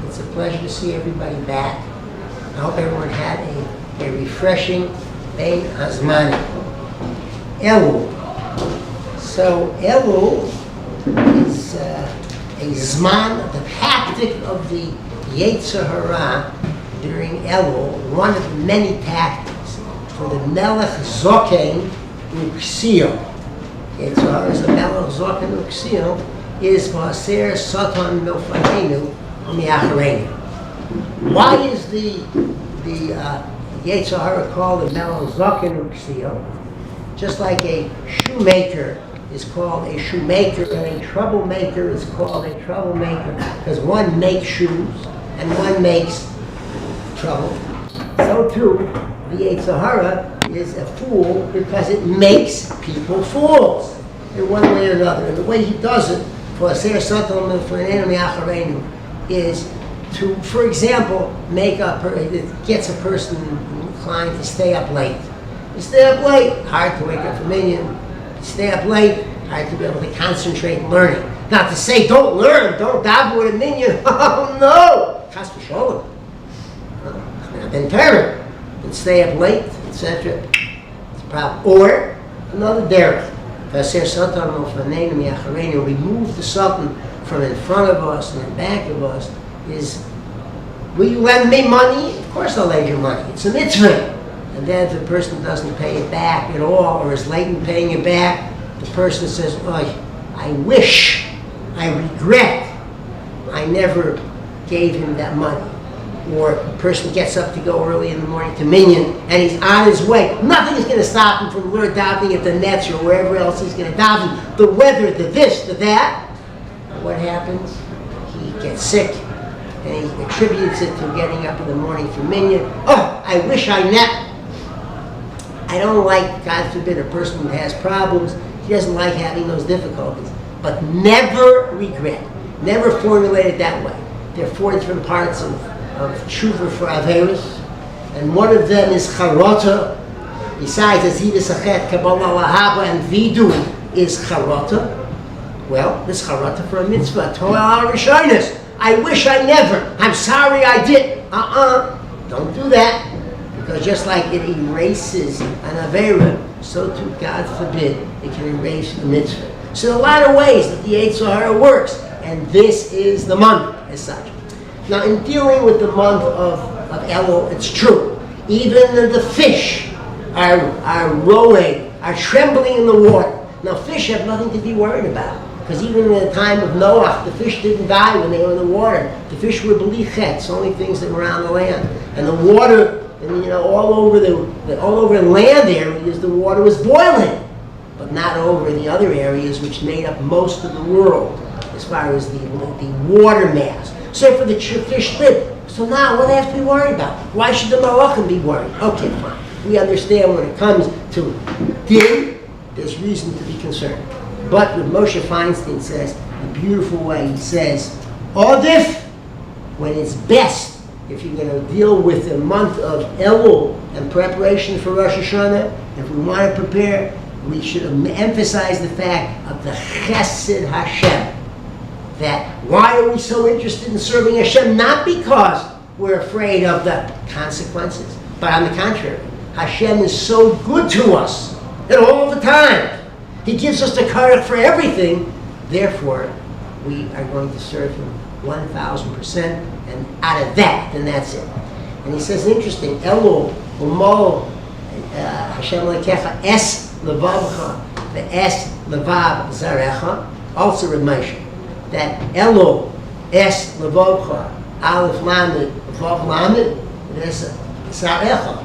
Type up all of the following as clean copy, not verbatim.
It's a pleasure to see everybody back. I hope everyone had a refreshing Bein Hazmanim. Elul. So Elul is a Zman, the tactic of the Yetzer Hara during Elul, one of the many tactics for the Melech Zoken Uksio. Yetzer Hara is the Melech Zoken Uksio, is Vaser Satan Milfanenu Umiachareinu. Why is the Yetzer Hara called the Melech Zoken Uksio? Just like a shoemaker is called a shoemaker and a troublemaker is called a troublemaker because one makes shoes and one makes trouble. So too, the Yetzer Hara is a fool because it makes people fools in one way or another. And the way he does it, for Aser Satan and for an enemy Acharenu, is to, for example, it gets a person inclined to stay up late. You stay up late, hard to wake up for minyan. You stay up late, hard to be able to concentrate learning. Not to say don't learn, don't daven with a minyan. Oh no! Chas v'sholem. Then turn and stay up late, etc. It's a problem. Or another derech. Remove the Satan from in front of us and in back of us is, will you lend me money? Of course I'll lend you money. It's a mitzvah. And then if the person doesn't pay it back at all or is late in paying it back, the person says, oh, I wish, I regret I never gave him that money. Or a person gets up to go early in the morning to minyan and he's on his way. Nothing is going to stop him from davening at the nets or wherever else he's going to daven. The weather, the this, the that. What happens? He gets sick and he attributes it to getting up in the morning for minyan. Oh, I wish I never. I don't like, God forbid, a person who has problems. He doesn't like having those difficulties. But never regret. Never formulate it that way. There are four different parts of tshuva for Averis, and one of them is charota. Besides Azidus Achet, Kabbalah Lahaba, and Vidu is charota. Well, this charota for a mitzvah. Torah Rishonos. I wish I never. I'm sorry I did. Don't do that. Because just like it erases an Avera, so too, God forbid, it can erase the mitzvah. So there are a lot of ways that the Yetzer Hara works, and this is the month as such. Now, in dealing with the month of Elul, it's true. Even the fish are rowing, are trembling in the water. Now, fish have nothing to be worried about. Because even in the time of Noah, the fish didn't die when they were in the water. The fish were belichetz, only things that were on the land. And the water, all over the land areas, the water was boiling. But not over the other areas which made up most of the world, as far as the water mass. So for the fish lived. So now, what do they have to be worried about? Why should the Malachim be worried? Okay, fine. We understand when it comes to din, there's reason to be concerned. But what Moshe Feinstein says, in a beautiful way, he says, Odif, when it's best, if you're going to deal with the month of Elul and preparation for Rosh Hashanah, if we want to prepare, we should emphasize the fact of the Chesed Hashem. That why are we so interested in serving Hashem? Not because we're afraid of the consequences, but on the contrary, Hashem is so good to us, and all the time. He gives us the courage for everything. Therefore, we are going to serve Him 1,000%, and out of that, then that's it. And he says, interesting, Elul, Umol, Hashem Lekecha, Es Levavcha, the Es Levav Zarecha, also Reb Moshe. That Elul, Es Levavcha, Aleph Lamed, Vav Lamed, Es Zarecha.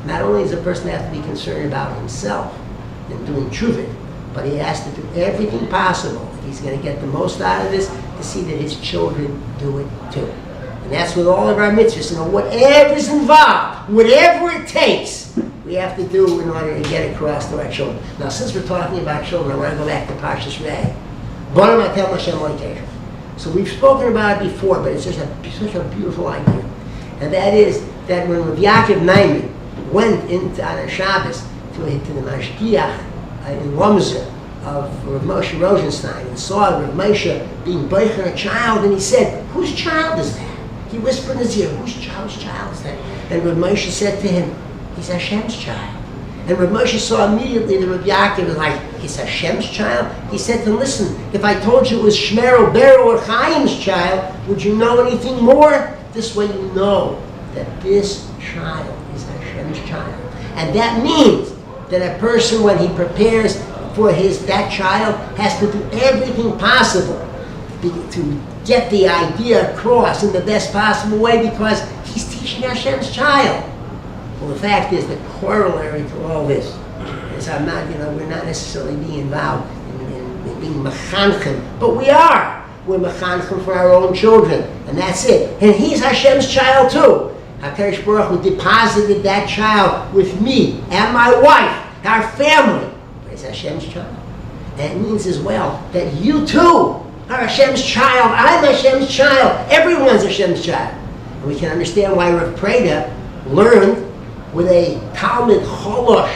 Not only does a person have to be concerned about himself and doing tshuva, but he has to do everything possible if he's going to get the most out of this to see that his children do it too. And that's with all of our mitzvahs. Whatever's involved, whatever it takes, we have to do in order to get across to our children. Now, since we're talking about children, I want to go back to Parshas Re'eh. So we've spoken about it before, but it's just such a beautiful idea. And that is that when Rav Yaakov Naiman went into on a Shabbos to the Mashgiach in Lomzer Rav Moshe Rosenstein and saw Rav Moshe being boichen a child, and he said, "Whose child is that?" He whispered in his ear, "Whose child is that?" And Rav Moshe said to him, "He's Hashem's child." And Rav Moshe saw immediately that Rav Yaakov was like, "He's Hashem's child?" He said to him, "Listen, if I told you it was Shmerel, Beryl, or Chaim's child, would you know anything more? This way you know that this child is Hashem's child." And that means that a person, when he prepares for that child, has to do everything possible to get the idea across in the best possible way, because he's teaching Hashem's child. Well, the fact is, the corollary to all this is we're not necessarily being involved in being mechanchim, but we are. We're mechanchim for our own children, and that's it. And he's Hashem's child too. HaKadosh Baruch Hu deposited that child with me and my wife, our family. It's Hashem's child. That means as well that you too are Hashem's child. I'm Hashem's child. Everyone's Hashem's child. And we can understand why Rav Preda learned with a Talmud Cholosh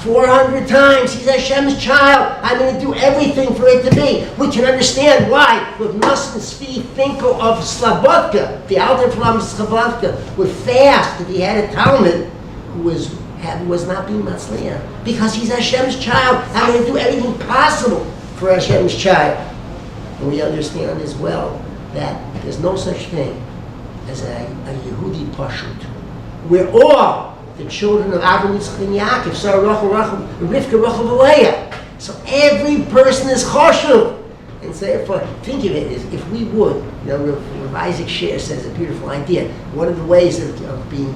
400 times, he's Hashem's child. I'm going to do everything for it to be. We can understand why with Nosson Tzvi Finkel of Slobodka, the Alter from Slobodka, would fast if he had a Talmud who was not being Matzliah. Because he's Hashem's child. I'm going to do everything possible for Hashem's child. And we understand as well that there's no such thing as a Yehudi Pashut. We're all the children of Avraham, Yitzchak, and Yaakov, Sarah, Rivka, Rachel, and Leah. So every person is choshev. And so therefore, think of it as if we would, Rav Isaac Sher says a beautiful idea. One of the ways of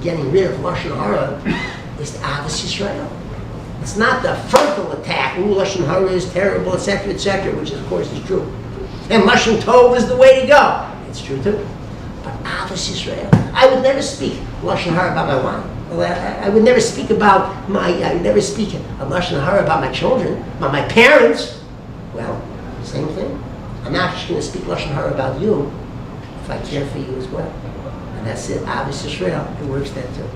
getting rid of Lashon Hara is the Avos Yisrael. It's not the frontal attack, Lashon Hara is terrible, etc., which of course is true. And Lashon Tov is the way to go. It's true too. But Avos Yisrael. I would never speak Lashon Hara about my wife. Well, I would never speak about I would never speak a Lashon Hara about my children, about my parents. Well, same thing. I'm not just going to speak Lashon Hara about you if I care for you as well. And that's it. Avos Yisrael, it works that too.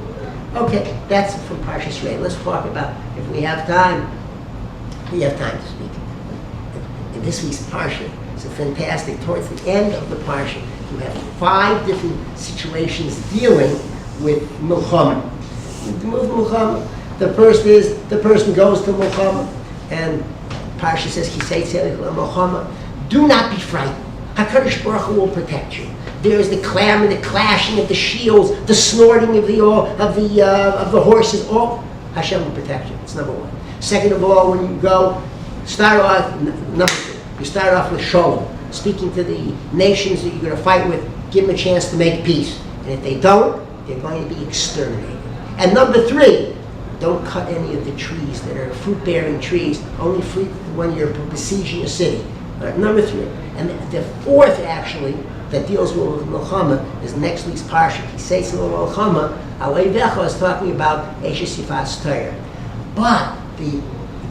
Okay, that's from Parshas Re'eh. Let's talk about, if we have time to speak. In this week's Parsha, it's a fantastic, towards the end of the Parsha, you have 5 different situations dealing with Milchama. The first is, the person goes to Milchama, and Parsha says, Milchama, do not be frightened. HaKadosh Baruch Hu will protect you. There is the clamor, the clashing of the shields, the snorting of the horses. All Hashem will protect you. It's number 1. Second of all, when you go, number 2, you start off with Shalom, speaking to the nations that you're going to fight with. Give them a chance to make peace, and if they don't, they're going to be exterminated. And number 3, don't cut any of the trees that are fruit-bearing trees. Only fruit when you're besieging a city. Number 3. And the 4th, actually, that deals with Milchama is next week's Parsha. He says in Milchama, Alei Vecha is talking about Eshes Yifas Torah. But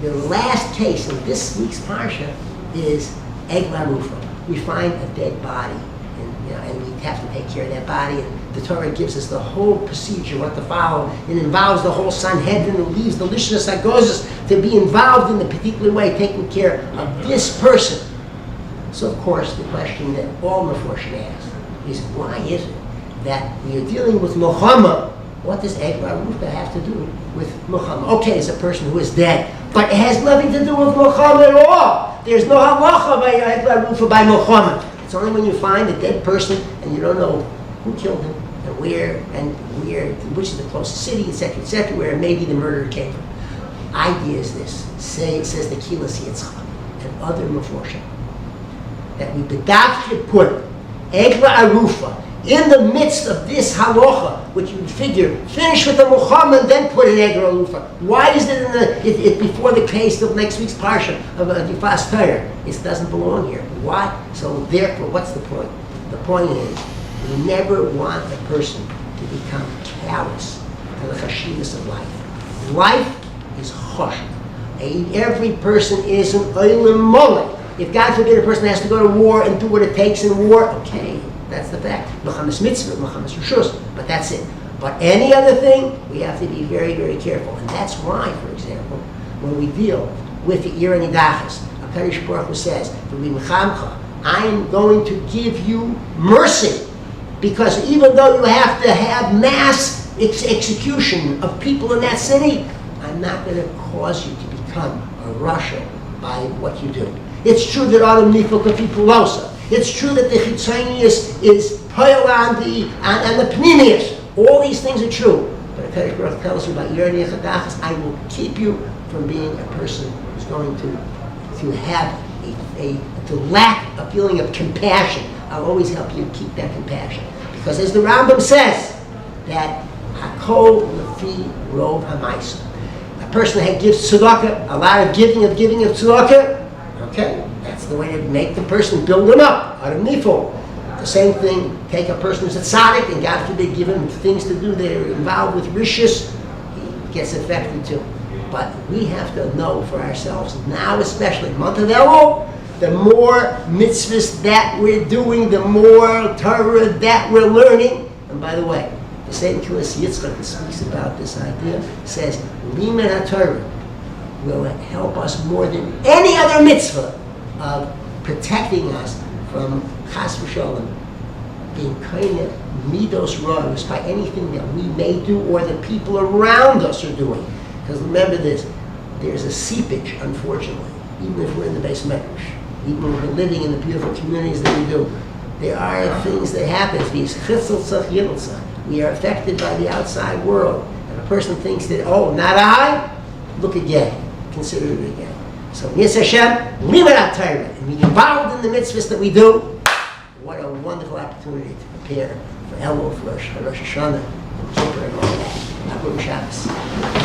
the last case in this week's Parsha is Egla Rufa. We find a dead body, and we have to take care of that body. And the Torah gives us the whole procedure, what to follow. It involves the whole Sanhedrin, and leaves the Lishnas HaGozos to be involved in the particular way, taking care of this person. So, of course, the question that all Meforshim ask is, why is it that we are dealing with Milchama? What does Egla Rufa have to do with Milchama? Okay, it's a person who is dead, but it has nothing to do with Milchama at all. There's no halacha by Egla Rufa by Milchama. It's only when you find a dead person and you don't know who killed him and where, which is the closest city, etc., where maybe the murderer came from. Idea is this. Says the Kilas Yitzchak and other Meforshim, that we bedav to put Egla Arufa in the midst of this halacha, which you would figure, finish with the Milchama and then put an Egla Arufa. Why is it before the case of next week's Parsha of Yifas Torah? It doesn't belong here. Why? So therefore, what's the point? The point is, we never want a person to become callous to the chashivas of life. Life is choshev. Every person is an olim molech. If God forbid a person has to go to war and do what it takes in war, okay, that's the fact. Mechamas mitzvah, mechamas rishus, but that's it. But any other thing, we have to be very, very careful. And that's why, for example, when we deal with the Ir Nidachas, HaKadosh Baruch Hu says, I am going to give you mercy, because even though you have to have mass execution of people in that city, I'm not going to cause you to become a Russia by what you do. It's true that Adam Nifel could be Pulosa. It's true that the Chitzonius is Poil and the Pneumius. All these things are true. But HaKadosh Baruch Hu tells you about Yerni Chadachas, I will keep you from being a person who's going to have to lack a feeling of compassion. I'll always help you keep that compassion. Because as the Rambam says, that Hakol Lefi Rov HaMaisa. A person that gives tzedakah, a lot of giving of tzedakah, okay, that's the way to make the person, build him up, out of nifol. The same thing, take a person who's a tzaddik, and God forbid give him things to do that are involved with rishus, he gets affected too. But we have to know for ourselves, now especially, month of Elul, the more mitzvahs that we're doing, the more Torah that we're learning. And by the way, the same Kilis Yitzchak that speaks about this idea says, Liman HaTorah will help us more than any other mitzvah of protecting us from Chas v'Shalom being kind of midos ra'os by anything that we may do or the people around us are doing. Because remember this, there's a seepage, unfortunately, even if we're in the base medrash, even if we're living in the beautiful communities that we do. There are things that happen. These chitzel tzach. We are affected by the outside world. And a person thinks that, oh, not I? Look again. Consider it again. So, Yis Hashem, live it out Torah, and be involved in the mitzvahs that we do. What a wonderful opportunity to prepare for Elul, for Rosh Hashanah, and Kippur, and all that. Happy Shabbos.